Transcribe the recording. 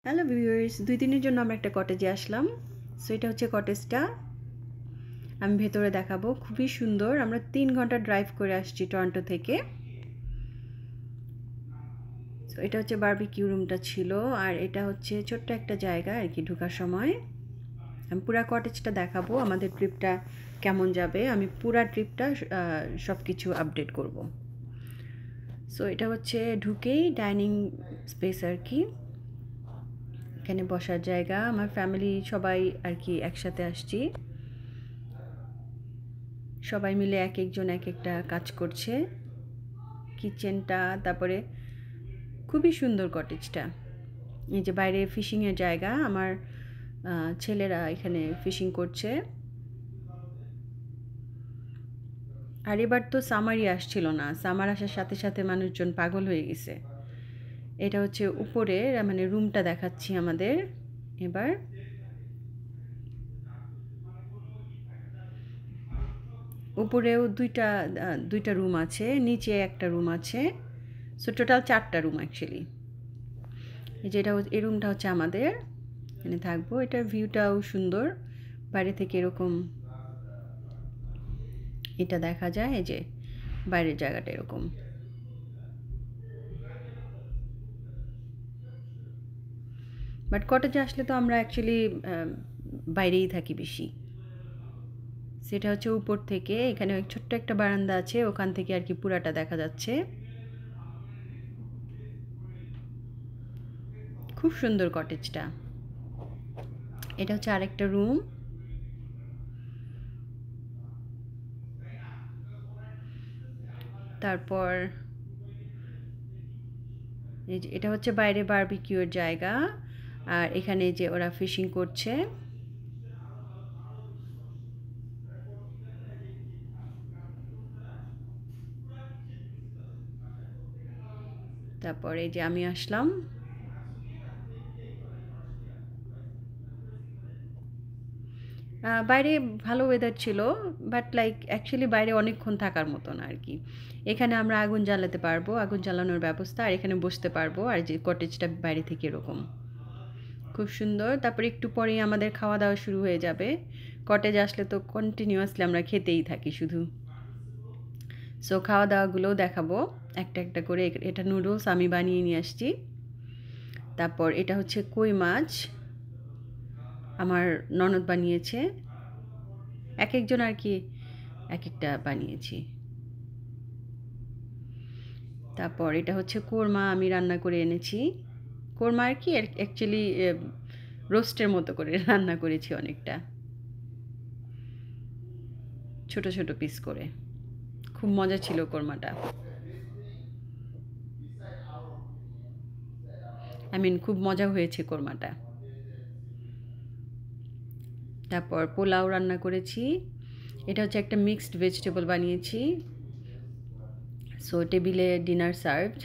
Hello viewers, 2 দিনের জন্য আমরা একটা কটেজে আসলাম। সো এটা হচ্ছে কটেজটা, আমি ভেতরে দেখাবো। খুবই সুন্দর। আমরা 3 ঘন্টা ড্রাইভ করে আসছি টরন্টো থেকে। সো এটা হচ্ছে বারবিকিউ রুমটা ছিল, আর এটা হচ্ছে ছোট্ট একটা জায়গা আর কি ঢোকার সময়। আমি পুরা কটেজটা দেখাবো, আমাদের ট্রিপটা কেমন যাবে। আমি পুরা ট্রিপটা সব কিছু আপডেট করব। সো এটা হচ্ছে ঢুকেই ডাইনিং স্পেস আর কি, এখানে বসার জায়গা। আমার ফ্যামিলি সবাই আর কি একসাথে আসছি, সবাই মিলে এক একজন এক একটা কাজ করছে। কিচেনটা, তারপরে খুবই সুন্দর কটেজটা। এই যে বাইরে ফিশিংয়ের জায়গা, আমার ছেলেরা এখানে ফিশিং করছে। আর এবার তো সামারই আসছিল না, সামার আসার সাথে সাথে মানুষজন পাগল হয়ে গেছে। এটা হচ্ছে উপরে মানে রুমটা দেখাচ্ছি আমাদের এবার। উপরেও দুইটা রুম আছে, নিচে একটা রুম আছে। সো টোটাল 4টা রুম অ্যাকচুয়ালি। এই যে এই রুমটা হচ্ছে আমাদের, এখানে থাকবো। এটার ভিউটাও সুন্দর, বাইরে থেকে এরকম এটা দেখা যায়। এই যে বাইরের জায়গাটা এরকম। বাট কটেজে আসলে তো আমরা অ্যাকচুয়ালি বাইরেই থাকি বেশি। সেটা হচ্ছে উপর থেকে, এখানে ছোট্ট একটা বারান্দা আছে, ওখান থেকে আর কি পুরাটা দেখা যাচ্ছে। খুব সুন্দর কটেজটা। এটা হচ্ছে আরেকটা রুম। তারপর এই যে এটা হচ্ছে বাইরে বারবিকিউর জায়গা, আর এখানে যে ওরা ফিশিং করছে। তারপর এই যে আমি আসলাম। বাইরে ভালো ওয়েদার ছিল, বাট লাইক অ্যাকচুয়ালি বাইরে অনেকক্ষণ থাকার মতো না আর কি। এখানে আমরা আগুন জ্বালাতে পারবো, আগুন জ্বালানোর ব্যবস্থা, আর এখানে বসতে পারবো। আর যে কটেজটা বাইরে থেকে এরকম খুব সুন্দর। তারপর একটু পরেই আমাদের খাওয়া দাওয়া শুরু হয়ে যাবে। কটেজ আসলে তো কন্টিনিউয়াসলি আমরা খেতেই থাকি শুধু। সো খাওয়া দাওয়াগুলোও দেখাবো একটা একটা করে। এটা নুডলস আমি বানিয়ে নিয়ে আসছি। তারপর এটা হচ্ছে কই মাছ, আমার ননদ বানিয়েছে। এক একজন আর কি এক একটা বানিয়েছি। তারপর এটা হচ্ছে কোরমা, আমি রান্না করে এনেছি। কোরমা আর কি অ্যাকচুয়ালি রোস্টের মতো করে রান্না করেছি অনেকটা, ছোট ছোট পিস করে। খুব মজা ছিল কোরমাটা, খুব মজা হয়েছে কোরমাটা। তারপর পোলাও রান্না করেছি। এটা হচ্ছে একটা মিক্সড ভেজিটেবল বানিয়েছি। সো টেবিলে ডিনার সার্ভড।